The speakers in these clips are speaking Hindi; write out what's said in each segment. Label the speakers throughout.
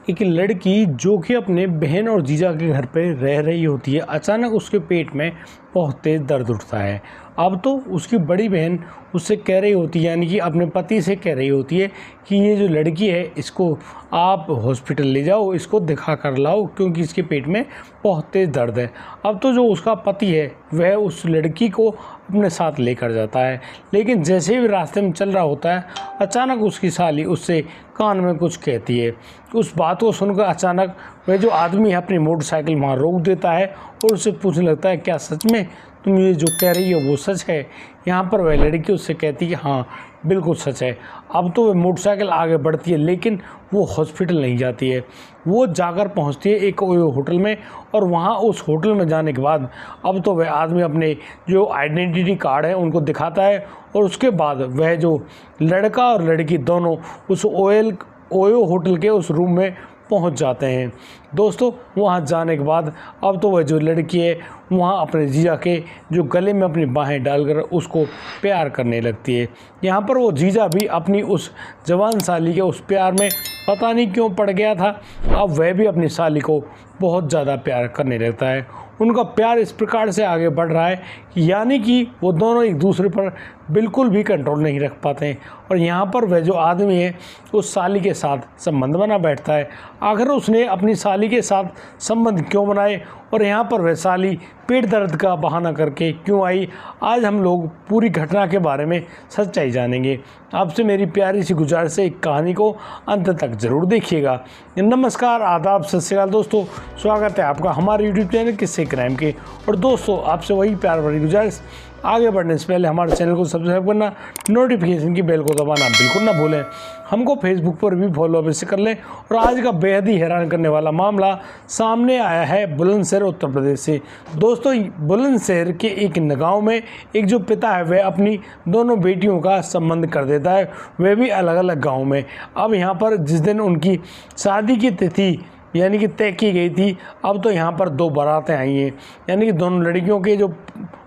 Speaker 1: एक लड़की जो कि अपने बहन और जीजा के घर पे रह रही होती है, अचानक उसके पेट में बहुत तेज़ दर्द उठता है। अब तो उसकी बड़ी बहन उससे कह रही होती है, यानी कि अपने पति से कह रही होती है कि ये जो लड़की है इसको आप हॉस्पिटल ले जाओ, इसको दिखा कर लाओ क्योंकि इसके पेट में बहुत तेज़ दर्द है। अब तो जो उसका पति है वह उस लड़की को अपने साथ लेकर जाता है, लेकिन जैसे ही रास्ते में चल रहा होता है अचानक उसकी साली उससे कान में कुछ कहती है। उस बात को सुनकर अचानक वह जो आदमी है अपनी मोटरसाइकिल वहाँ रोक देता है और उससे पूछने लगता है, क्या सच में तुम ये जो कह रही हो वो सच है? यहाँ पर वह लड़की उससे कहती है हाँ बिल्कुल सच है। अब तो वह मोटरसाइकिल आगे बढ़ती है, लेकिन वो हॉस्पिटल नहीं जाती है। वो जाकर पहुँचती है एक ओयो होटल में, और वहाँ उस होटल में जाने के बाद अब तो वह आदमी अपने जो आइडेंटिटी कार्ड है उनको दिखाता है, और उसके बाद वह जो लड़का और लड़की दोनों उस ओयो होटल के उस रूम में पहुंच जाते हैं। दोस्तों वहां जाने के बाद अब तो वह जो लड़की है वहां अपने जीजा के जो गले में अपनी बाहें डालकर उसको प्यार करने लगती है। यहाँ पर वो जीजा भी अपनी उस जवान साली के उस प्यार में पता नहीं क्यों पड़ गया था। अब वह भी अपनी साली को बहुत ज़्यादा प्यार करने लगता है। उनका प्यार इस प्रकार से आगे बढ़ रहा है कि यानी कि वो दोनों एक दूसरे पर बिल्कुल भी कंट्रोल नहीं रख पाते हैं, और यहाँ पर वह जो आदमी है उस साली के साथ संबंध बना बैठता है। आखिर उसने अपनी साली के साथ संबंध क्यों बनाए और यहाँ पर वह साली पेट दर्द का बहाना करके क्यों आई, आज हम लोग पूरी घटना के बारे में सच्चाई जानेंगे। आपसे मेरी प्यारी सी गुजारिश है, एक कहानी को अंत तक ज़रूर देखिएगा। नमस्कार, आदाब, सत श्री अकाल दोस्तों, स्वागत है आपका हमारे यूट्यूब चैनल किस्से क्राइम के। और दोस्तों आपसे वही प्यार भरी गुजारिश, आगे बढ़ने से पहले हमारे चैनल को सब्सक्राइब करना, नोटिफिकेशन की बेल को दबाना बिल्कुल ना भूलें। हमको फेसबुक पर भी फॉलो अवश्य कर लें। और आज का बेहद ही हैरान करने वाला मामला सामने आया है बुलंदशहर उत्तर प्रदेश से। दोस्तों बुलंदशहर के एक गाँव में एक जो पिता है वह अपनी दोनों बेटियों का संबंध कर देता है, वह भी अलग अलग गाँव में। अब यहाँ पर जिस दिन उनकी शादी की तिथि यानी कि तय की गई थी, अब तो यहाँ पर दो बारातें आई हैं, यानी कि दोनों लड़कियों के जो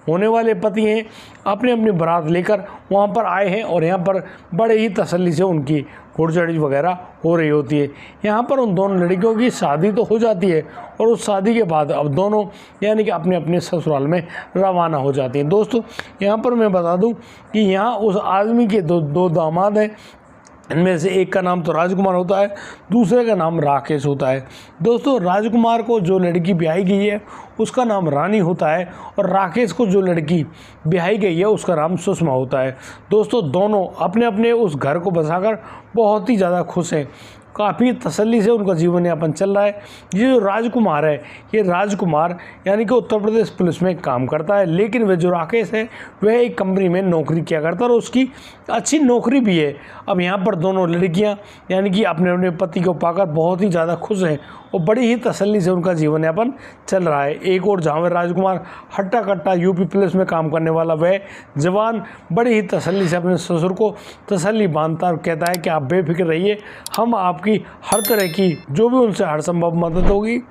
Speaker 1: होने वाले पति हैं अपनी अपनी बारात लेकर वहाँ पर आए हैं, और यहाँ पर बड़े ही तसल्ली से उनकी घुड़चढ़ी वगैरह हो रही होती है। यहाँ पर उन दोनों लड़कियों की शादी तो हो जाती है, और उस शादी के बाद अब दोनों यानी कि अपने अपने ससुराल में रवाना हो जाती हैं। दोस्तों यहाँ पर मैं बता दूँ कि यहाँ उस आदमी के दो दामाद हैं। इनमें से एक का नाम तो राजकुमार होता है, दूसरे का नाम राकेश होता है। दोस्तों राजकुमार को जो लड़की ब्याही गई है उसका नाम रानी होता है, और राकेश को जो लड़की ब्याही गई है उसका नाम सुषमा होता है। दोस्तों दोनों अपने अपने उस घर को बसाकर बहुत ही ज़्यादा खुश हैं, काफ़ी तसल्ली से उनका जीवन यापन चल रहा है। ये जो राजकुमार है, ये राजकुमार यानी कि उत्तर प्रदेश पुलिस में काम करता है, लेकिन वह जो राकेश है वह एक कंपनी में नौकरी किया करता है, और उसकी अच्छी नौकरी भी है। अब यहाँ पर दोनों लड़कियाँ यानी कि अपने अपने पति को पाकर बहुत ही ज़्यादा खुश हैं, और बड़ी ही तसल्ली से उनका जीवन यापन चल रहा है। एक और जहाँ राजकुमार हट्टा कट्टा यूपी पुलिस में काम करने वाला वह जवान बड़ी ही तसल्ली से अपने ससुर को तसल्ली बांधता और कहता है कि आप बेफिक्र रहिए, हम आपकी हर तरह की जो भी उनसे हर संभव मदद होगी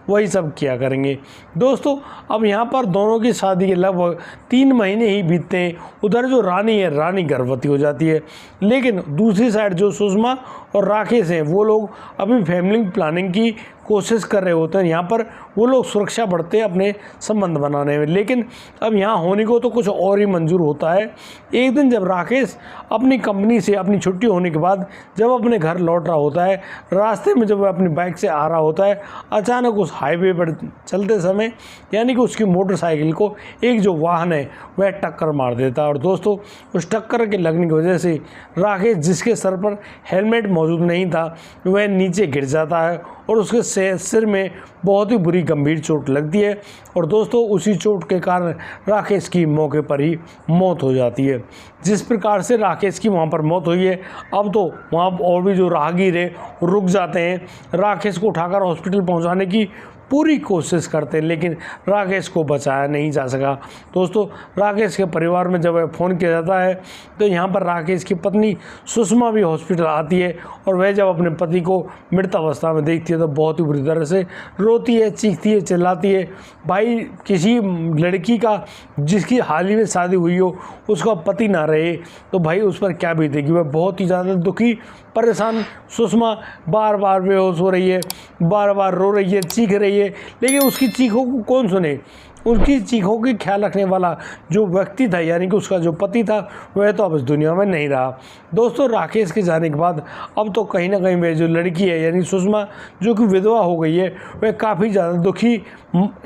Speaker 1: वही सब किया करेंगे। दोस्तों अब यहाँ पर दोनों की शादी के लगभग 3 महीने ही बीतते हैं। उधर जो रानी है, रानी गर्भवती हो जाती है, लेकिन दूसरी साइड जो सुषमा और राकेश हैं वो लोग अभी फैमिली प्लानिंग की कोशिश कर रहे होते हैं। यहाँ पर वो लोग सुरक्षा बढ़ते हैं अपने संबंध बनाने में, लेकिन अब यहाँ होने को तो कुछ और ही मंजूर होता है। एक दिन जब राकेश अपनी कंपनी से अपनी छुट्टी होने के बाद जब अपने घर लौट रहा होता है, रास्ते में जब वह अपनी बाइक से आ रहा होता है, अचानक उस हाईवे पर चलते समय यानी कि उसकी मोटरसाइकिल को एक जो वाहन है वह टक्कर मार देता है। और दोस्तों उस टक्कर के लगने की वजह से राकेश, जिसके सर पर हेलमेट मौजूद नहीं था, वह नीचे गिर जाता है, और उसके सिर में बहुत ही बुरी गंभीर चोट लगती है। और दोस्तों उसी चोट के कारण राकेश की मौके पर ही मौत हो जाती है। जिस प्रकार से राकेश की वहाँ पर मौत हुई है, अब तो वहाँ और भी जो राहगीर है रुक जाते हैं, राकेश को उठाकर हॉस्पिटल पहुँचाने की पूरी कोशिश करते हैं, लेकिन राकेश को बचाया नहीं जा सका। दोस्तों राकेश के परिवार में जब वह फ़ोन किया जाता है तो यहाँ पर राकेश की पत्नी सुषमा भी हॉस्पिटल आती है, और वह जब अपने पति को मृतावस्था में देखती है तो बहुत ही बुरी तरह से रोती है, चीखती है, चिल्लाती है। भाई किसी लड़की का जिसकी हाल ही में शादी हुई हो उसका पति ना रहे तो भाई उस पर क्या बीतेगी। वह बहुत ही ज़्यादा दुखी परेशान सुषमा बार बार बेहोश हो रही है, बार बार रो रही है, चीख रही है, लेकिन उसकी चीखों को कौन सुने। उनकी चीखों की ख्याल रखने वाला जो व्यक्ति था यानी कि उसका जो पति था वह तो अब इस दुनिया में नहीं रहा। दोस्तों राकेश के जाने के बाद अब तो कहीं ना कहीं वह जो लड़की है यानी सुषमा जो कि विधवा हो गई है वह काफ़ी ज़्यादा दुखी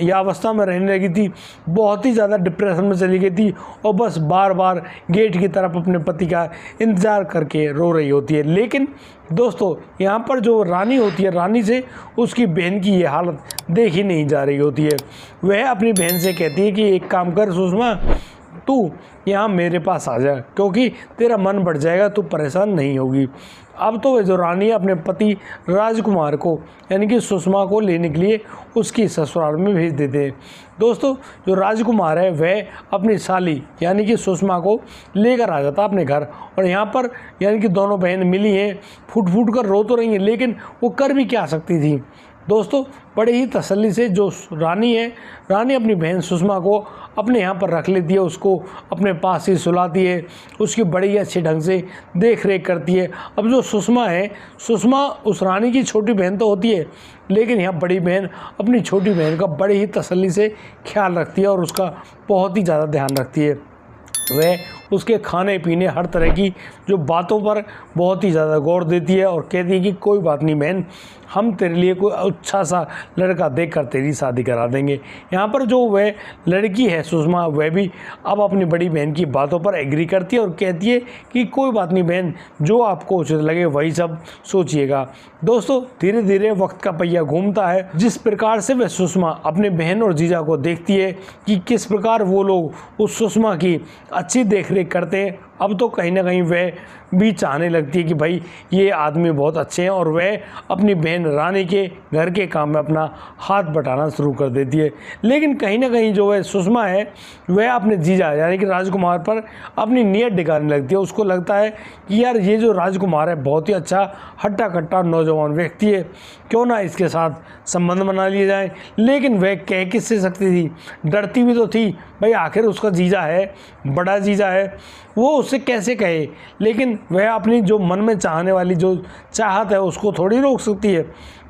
Speaker 1: या अवस्था में रहने लगी थी, बहुत ही ज़्यादा डिप्रेशन में चली गई थी और बस बार बार गेट की तरफ अपने पति का इंतज़ार करके रो रही होती है। लेकिन दोस्तों यहाँ पर जो रानी होती है, रानी से उसकी बहन की ये हालत देखी नहीं जा रही होती है। वह अपनी बहन से कहती है कि एक काम कर सुषमा, तू यहाँ मेरे पास आ जा क्योंकि तेरा मन बढ़ जाएगा, तू परेशान नहीं होगी। अब तो वह जो रानी है अपने पति राजकुमार को यानी कि सुषमा को लेने के लिए उसकी ससुराल में भेज देते हैं। दोस्तों जो राजकुमार है वह अपनी साली यानी कि सुषमा को लेकर आ जाता अपने घर और यहाँ पर यानी कि दोनों बहन मिली हैं, फूट फूट कर रो तो रही हैं लेकिन वो कर भी क्या सकती थी। दोस्तों बड़े ही तसल्ली से जो रानी है, रानी अपनी बहन सुषमा को अपने यहाँ पर रख लेती है, उसको अपने पास ही सुलाती है, उसकी बड़ी अच्छे ढंग से देख रेख करती है। अब जो सुषमा है, सुषमा उस रानी की छोटी बहन तो होती है लेकिन यहाँ बड़ी बहन अपनी छोटी बहन का बड़ी ही तसल्ली से ख्याल रखती है और उसका बहुत ही ज़्यादा ध्यान रखती है। वह उसके खाने पीने हर तरह की जो बातों पर बहुत ही ज़्यादा गौर देती है और कहती है कि कोई बात नहीं बहन, हम तेरे लिए कोई अच्छा सा लड़का देखकर तेरी शादी करा देंगे। यहाँ पर जो वह लड़की है सुषमा वह भी अब अपनी बड़ी बहन की बातों पर एग्री करती है और कहती है कि कोई बात नहीं बहन, जो आपको उचित लगे वही सब सोचिएगा। दोस्तों धीरे धीरे वक्त का पहिया घूमता है। जिस प्रकार से वह सुषमा अपने बहन और जीजा को देखती है कि किस प्रकार वो लोग उस सुषमा की अच्छी देखरेख करते हैं, अब तो कहीं ना कहीं वह भी चाहने लगती है कि भाई ये आदमी बहुत अच्छे हैं और वह अपनी बहन रानी के घर के काम में अपना हाथ बटाना शुरू कर देती है। लेकिन कहीं ना कहीं जो वह सुषमा है वह अपने जीजा यानी कि राजकुमार पर अपनी नीयत दिखाने लगती है। उसको लगता है कि यार ये जो राजकुमार है बहुत ही अच्छा हट्टा कट्टा नौजवान व्यक्ति है, क्यों ना इसके साथ संबंध बना लिए जाए। लेकिन वह कह किससे सकती थी, डरती भी तो थी भाई, आखिर उसका जीजा है, बड़ा जीजा है, वो उससे कैसे कहे। लेकिन वह अपनी जो मन में चाहने वाली जो चाहत है उसको थोड़ी रोक सकती है।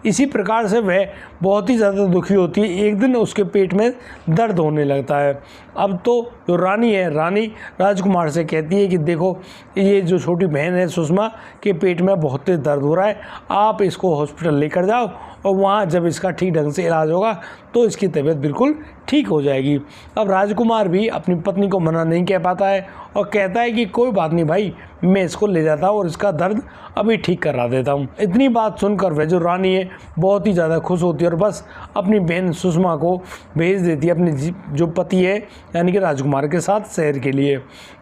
Speaker 1: इसी प्रकार से वह बहुत ही ज़्यादा दुखी होती है। एक दिन उसके पेट में दर्द होने लगता है। अब तो जो रानी है, रानी राजकुमार से कहती है कि देखो ये जो छोटी बहन है सुषमा के पेट में बहुत तेज दर्द हो रहा है, आप इसको हॉस्पिटल लेकर जाओ और वहाँ जब इसका ठीक ढंग से इलाज होगा तो इसकी तबीयत बिल्कुल ठीक हो जाएगी। अब राजकुमार भी अपनी पत्नी को मना नहीं कह पाता है और कहता है कि कोई बात नहीं भाई, मैं इसको ले जाता हूँ और इसका दर्द अभी ठीक करा देता हूँ। इतनी बात सुनकर वह जो रानी है बहुत ही ज़्यादा खुश होती है और बस अपनी बहन सुषमा को भेज देती है अपने जो पति है यानी कि राजकुमार के साथ शहर के लिए।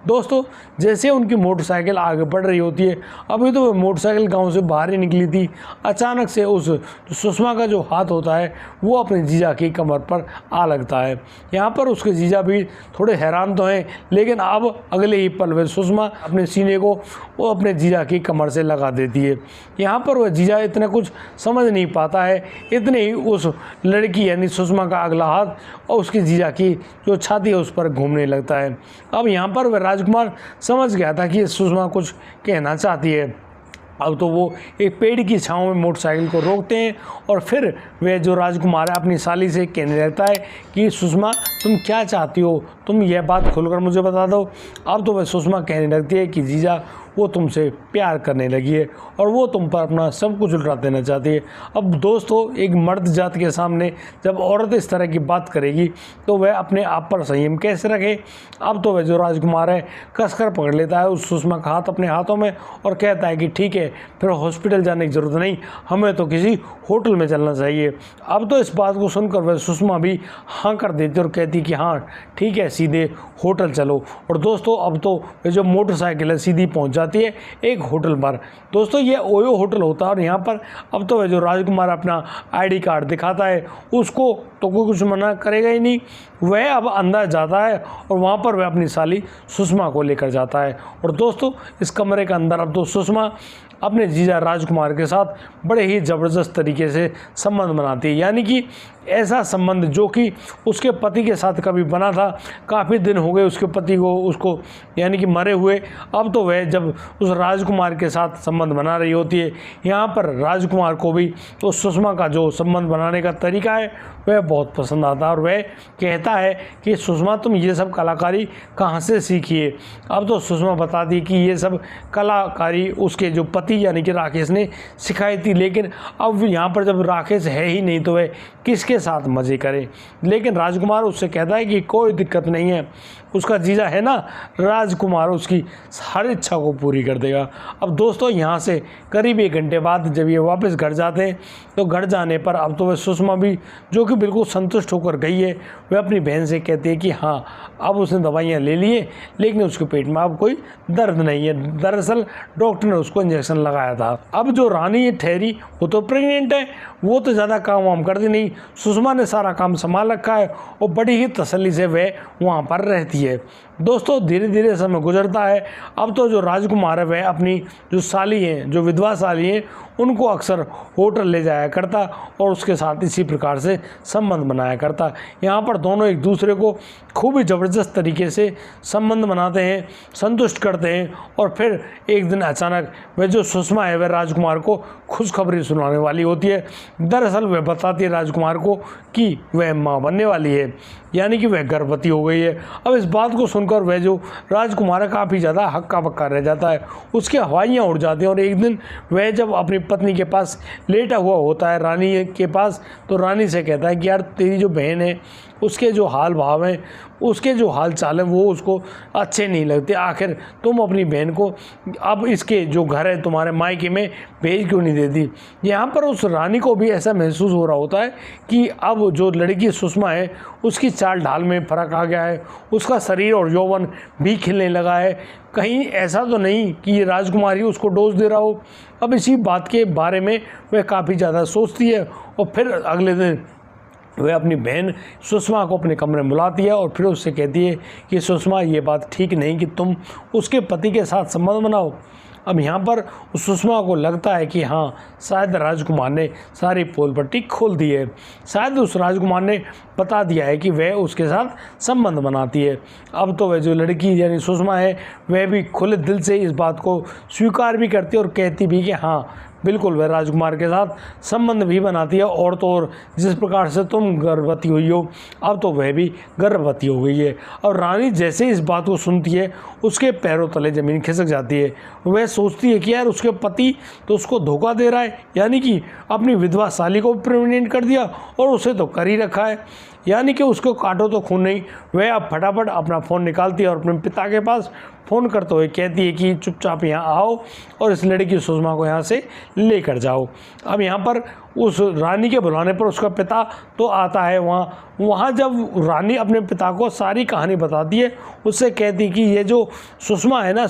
Speaker 1: दोस्तों जैसे उनकी मोटरसाइकिल आगे बढ़ रही होती है, अभी तो वह मोटरसाइकिल गांव से बाहर ही निकली थी, अचानक से उस सुषमा का जो हाथ होता है वो अपने जीजा की कमर पर आ लगता है। यहाँ पर उसके जीजा भी थोड़े हैरान तो हैं लेकिन अब अगले ही पल वह सुषमा अपने सीने को वो अपने जीजा की कमर से लगा देती है। यहाँ पर वह जीजा इतना कुछ समझ नहीं पाता है, इतने ही उस लड़की यानी सुषमा का अगला हाथ और उसकी जीजा की जो छाती है उस पर घूमने लगता है। अब यहाँ पर वह राजकुमार समझ गया था कि सुषमा कुछ कहना चाहती है। अब तो वो एक पेड़ की छांव में मोटरसाइकिल को रोकते हैं और फिर वह जो राजकुमार है अपनी साली से कहने लगता है कि सुषमा तुम क्या चाहती हो, तुम यह बात खुलकर मुझे बता दो। अब तो वह सुषमा कहने लगती है कि जीजा वो तुमसे प्यार करने लगी है और वो तुम पर अपना सब कुछ उल्टा देना चाहती है। अब दोस्तों एक मर्द जात के सामने जब औरत इस तरह की बात करेगी तो वह अपने आप पर संयम कैसे रखे। अब तो वह जो राजकुमार है कसकर पकड़ लेता है उस सुषमा का हाथ अपने हाथों में और कहता है कि ठीक है, फिर हॉस्पिटल जाने की ज़रूरत नहीं, हमें तो किसी होटल में चलना चाहिए। अब तो इस बात को सुनकर वह सुषमा भी हाँ कर देती और कहती कि हाँ ठीक है, सीधे होटल चलो। और दोस्तों अब तो वह जो मोटरसाइकिल है सीधी पहुँच जाती है एक होटल पर। दोस्तों ये ओयो होटल होता है और यहाँ पर अब तो वह जो राजकुमार अपना आईडी कार्ड दिखाता है उसको तो कोई कुछ मना करेगा ही नहीं। वह अब अंदर जाता है और वहाँ पर वह अपनी साली सुषमा को लेकर जाता है। और दोस्तों इस कमरे के अंदर अब तो सुषमा अपने जीजा राजकुमार के साथ बड़े ही ज़बरदस्त तरीके से संबंध बनाती है। यानी कि ऐसा संबंध जो कि उसके पति के साथ कभी बना था, काफ़ी दिन हो गए उसके पति को उसको यानी कि मरे हुए, अब तो वह जब उस राजकुमार के साथ संबंध बना रही होती है, यहाँ पर राजकुमार को भी तो सुषमा का जो संबंध बनाने का तरीका है वह बहुत पसंद आता है और वह कहता है कि सुषमा तुम ये सब कलाकारी कहाँ से सीखी है। अब तो सुषमा बताती कि ये सब कलाकारी उसके जो पति यानी कि राकेश ने सिखाई थी, लेकिन अब यहाँ पर जब राकेश है ही नहीं तो वह किसके साथ मज़े करे। लेकिन राजकुमार उससे कहता है कि कोई दिक्कत नहीं है, उसका जीजा है ना राजकुमार, उसकी हर इच्छा को पूरी कर देगा। अब दोस्तों यहाँ से करीब 1 घंटे बाद जब ये वापस घर जाते हैं तो घर जाने पर अब तो वह सुषमा भी जो कि बिल्कुल संतुष्ट होकर गई है, वह अपनी बहन से कहती है कि हाँ अब उसने दवाइयाँ ले लिए लेकिन उसके पेट में अब कोई दर्द नहीं है, दरअसल डॉक्टर ने उसको इंजेक्शन लगाया था। अब जो रानी ठहरी वो तो प्रेग्नेंट है, वो तो ज़्यादा काम वाम करती नहीं, सुषमा ने सारा काम संभाल रखा है और बड़ी ही तसल्ली से वह वहाँ पर रहती है। दोस्तों धीरे धीरे समय गुजरता है। अब तो जो राजकुमार है वह अपनी जो साली हैं, जो विधवा साली हैं, उनको अक्सर होटल ले जाया करता और उसके साथ इसी प्रकार से संबंध बनाया करता। यहाँ पर दोनों एक दूसरे को खूब ही ज़बरदस्त तरीके से संबंध बनाते हैं, संतुष्ट करते हैं और फिर एक दिन अचानक वह जो सुषमा है वह राजकुमार को खुशखबरी सुनाने वाली होती है। दरअसल वह बताती है राजकुमार को कि वह माँ बनने वाली है, यानी कि वह गर्भवती हो गई है। अब इस बात को सुनकर वह जो राजकुमार है काफ़ी ज़्यादा हक्का बक्का रह जाता है, उसकी हवाइयाँ उड़ जाती हैं और एक दिन वह जब अपनी पत्नी के पास लेटा हुआ होता है रानी के पास, तो रानी से कहता है कि यार तेरी जो बहन है उसके जो हाल भाव हैं, उसके जो हाल चाल हैं वो उसको अच्छे नहीं लगते, आखिर तुम अपनी बहन को अब इसके जो घर है तुम्हारे मायके में भेज क्यों नहीं देती। यहाँ पर उस रानी को भी ऐसा महसूस हो रहा होता है कि अब जो लड़की सुषमा है उसकी चाल ढाल में फ़र्क आ गया है, उसका शरीर और यौवन भी खिलने लगा है, कहीं ऐसा तो नहीं कि ये राजकुमार ही उसको डोज दे रहा हो। अब इसी बात के बारे में वह काफ़ी ज़्यादा सोचती है और फिर अगले दिन वह अपनी बहन सुषमा को अपने कमरे में बुलाती है और फिर उससे कहती है कि सुषमा ये बात ठीक नहीं कि तुम उसके पति के साथ संबंध बनाओ। अब यहाँ पर उस सुषमा को लगता है कि हाँ शायद राजकुमार ने सारी पोल पट्टी खोल दी है, शायद उस राजकुमार ने बता दिया है कि वह उसके साथ संबंध बनाती है। अब तो वह जो लड़की यानी सुषमा है वह भी खुले दिल से इस बात को स्वीकार भी करती है और कहती भी कि हाँ बिल्कुल वह राजकुमार के साथ संबंध भी बनाती है और तो और जिस प्रकार से तुम गर्भवती हुई हो अब तो वह भी गर्भवती हो गई है। और रानी जैसे इस बात को सुनती है उसके पैरों तले ज़मीन खिसक जाती है। वह सोचती है कि यार उसके पति तो उसको धोखा दे रहा है, यानी कि अपनी विधवा साली को प्रेग्नेंट कर दिया और उसे तो कर ही रखा है, यानी कि उसको काटो तो खून नहीं। वह अब फटाफट अपना फ़ोन निकालती है और अपने पिता के पास फ़ोन करते हुए कहती है कि चुपचाप यहाँ आओ और इस लड़की सुषमा को यहाँ से लेकर जाओ। अब यहाँ पर उस रानी के बुलाने पर उसका पिता तो आता है वहाँ जब रानी अपने पिता को सारी कहानी बताती है, उससे कहती कि ये जो सुषमा है ना,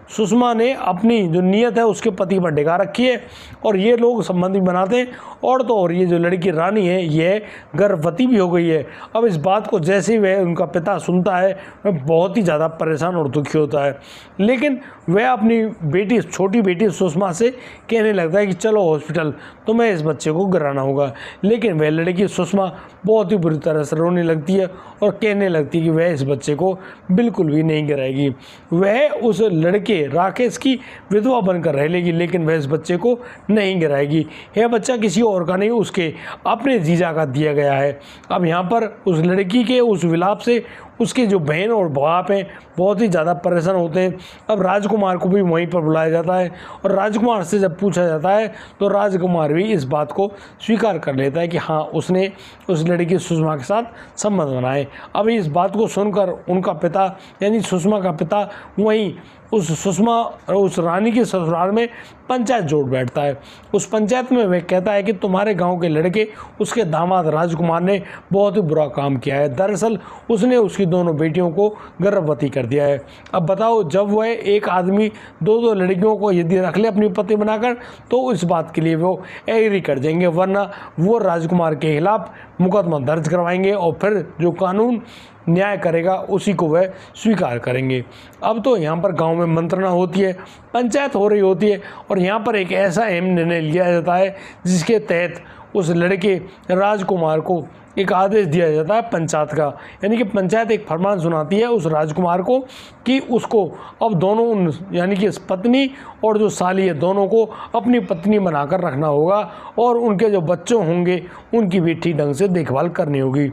Speaker 1: सुषमा ने अपनी जो नीयत है उसके पति पर डिगा रखी है और ये लोग संबंधी बनाते हैं और तो और ये जो लड़की रानी है ये गर्भवती भी हो गई है। अब इस बात को जैसे ही वह उनका पिता सुनता है वह बहुत ही ज़्यादा परेशान और दुखी होता है, लेकिन वह अपनी बेटी छोटी बेटी सुषमा से कहने लगता है कि चलो हॉस्पिटल, तुम्हें इस बच्चे को गिराना होगा। लेकिन वह लड़की सुषमा बहुत ही बुरी तरह से रोने लगती है और कहने लगती है कि वह इस बच्चे को बिल्कुल भी नहीं गिराएगी, वह उस लड़के राकेश की विधवा बनकर रह लेगी लेकिन वह इस बच्चे को नहीं गिराएगी। यह बच्चा किसी और का नहीं उसके अपने जीजा का दिया गया है। अब यहाँ पर उस लड़की के उस विलाप से उसके जो बहन और बाप हैं बहुत ही ज़्यादा परेशान होते हैं। अब राजकुमार को भी वहीं पर बुलाया जाता है और राजकुमार से जब पूछा जाता है तो राजकुमार भी इस बात को स्वीकार कर लेता है कि हाँ उसने उस लड़की सुषमा के साथ संबंध बनाए। अब इस बात को सुनकर उनका पिता यानी सुषमा का पिता वहीं उस रानी के ससुराल में पंचायत जोड़ बैठता है। उस पंचायत में वह कहता है कि तुम्हारे गांव के लड़के उसके दामाद राजकुमार ने बहुत ही बुरा काम किया है। दरअसल उसने उसकी दोनों बेटियों को गर्भवती कर दिया है। अब बताओ, जब वह एक आदमी दो लड़कियों को यदि रख ले अपनी पत्नी बनाकर, तो इस बात के लिए वो एग्री कर देंगे, वरना वो राजकुमार के खिलाफ मुकदमा दर्ज करवाएंगे और फिर जो कानून न्याय करेगा उसी को वह स्वीकार करेंगे। अब तो यहाँ पर गांव में मंत्रणा होती है, पंचायत हो रही होती है, और यहाँ पर एक ऐसा अहम निर्णय लिया जाता है जिसके तहत उस लड़के राजकुमार को एक आदेश दिया जाता है पंचायत का, यानी कि पंचायत एक फरमान सुनाती है उस राजकुमार को कि उसको अब दोनों यानी कि पत्नी और जो साली है दोनों को अपनी पत्नी बनाकर रखना होगा और उनके जो बच्चे होंगे उनकी भी ठीक ढंग से देखभाल करनी होगी।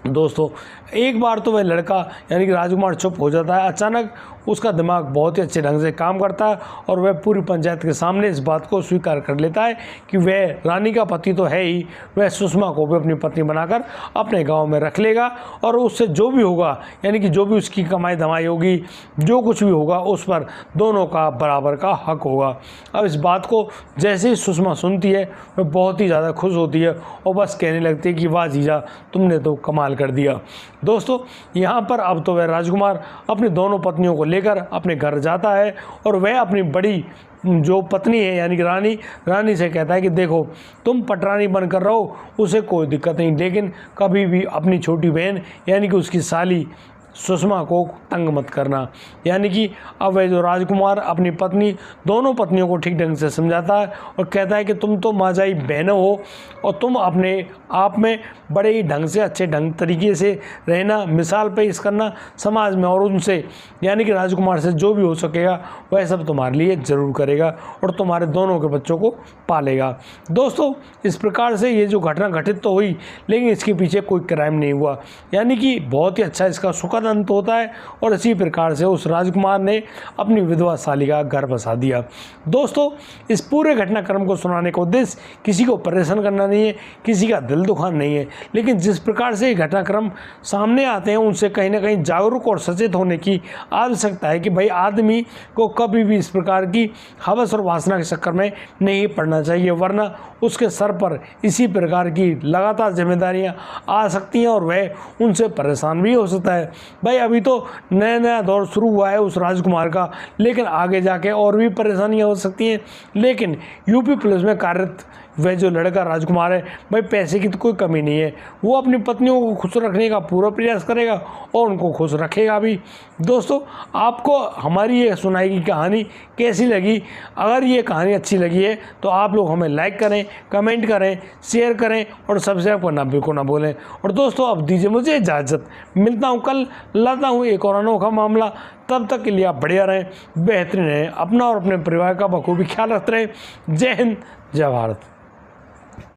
Speaker 1: दोस्तों, एक बार तो वह लड़का यानी कि राजकुमार चुप हो जाता है। अचानक उसका दिमाग बहुत ही अच्छे ढंग से काम करता है और वह पूरी पंचायत के सामने इस बात को स्वीकार कर लेता है कि वह रानी का पति तो है ही, वह सुषमा को भी अपनी पत्नी बनाकर अपने गांव में रख लेगा और उससे जो भी होगा यानी कि जो भी उसकी कमाई धमाई होगी, जो कुछ भी होगा, उस पर दोनों का बराबर का हक होगा। अब इस बात को जैसे ही सुषमा सुनती है वह बहुत ही ज़्यादा खुश होती है और बस कहने लगती है कि वाह जीजा, तुमने तो कमाल कर दिया। दोस्तों, यहाँ पर अब तो वह राजकुमार अपनी दोनों पत्नियों को लेकर अपने घर जाता है और वह अपनी बड़ी जो पत्नी है यानी कि रानी से कहता है कि देखो, तुम पटरानी बनकर रहो, उसे कोई दिक्कत नहीं, लेकिन कभी भी अपनी छोटी बहन यानी कि उसकी साली सुषमा को तंग मत करना। यानी कि अब वह जो राजकुमार अपनी पत्नी दोनों पत्नियों को ठीक ढंग से समझाता है और कहता है कि तुम तो माजाई बहनें हो और तुम अपने आप में बड़े ही ढंग से अच्छे तरीके से रहना, मिसाल पेश करना समाज में, और उनसे यानी कि राजकुमार से जो भी हो सकेगा वह सब तुम्हारे लिए ज़रूर करेगा और तुम्हारे दोनों के बच्चों को पालेगा। दोस्तों, इस प्रकार से ये जो घटना घटित तो हुई, लेकिन इसके पीछे कोई क्राइम नहीं हुआ, यानी कि बहुत ही अच्छा इसका सुखद अंत होता है और इसी प्रकार से उस राजकुमार ने अपनी विधवा साली का घर बसा दिया। दोस्तों, इस पूरे घटनाक्रम को सुनाने का उद्देश्य किसी को परेशान करना नहीं है, किसी का दिल दुखाना नहीं है, लेकिन जिस प्रकार से ये घटनाक्रम सामने आते हैं उनसे कहीं ना कहीं जागरूक और सचेत होने की आवश्यकता है कि भाई आदमी को कभी भी इस प्रकार की हवस और वासना के चक्कर में नहीं पड़ना चाहिए, वरना उसके सर पर इसी प्रकार की लगातार जिम्मेदारियां आ सकती हैं और वह उनसे परेशान भी हो सकता है। भाई अभी तो नया दौर शुरू हुआ है उस राजकुमार का, लेकिन आगे जाके और भी परेशानियां हो सकती हैं। लेकिन यूपी पुलिस में कार्यरत वह जो लड़का राजकुमार है, भाई पैसे की तो कोई कमी नहीं है, वो अपनी पत्नियों को खुश रखने का पूरा प्रयास करेगा और उनको खुश रखेगा भी। दोस्तों, आपको हमारी ये सुनाई की कहानी कैसी लगी? अगर ये कहानी अच्छी लगी है तो आप लोग हमें लाइक करें, कमेंट करें, शेयर करें और सब्सक्राइब करना बिल्कुल ना भूलें। और दोस्तों, अब दीजिए मुझे इजाज़त, मिलता हूँ कल, लाता हूँ एक और अनोखा मामला। तब तक के लिए आप बढ़िया रहें, बेहतरीन रहें, अपना और अपने परिवार का बखूबी ख्याल रखते रहें। जय हिंद, जय भारत।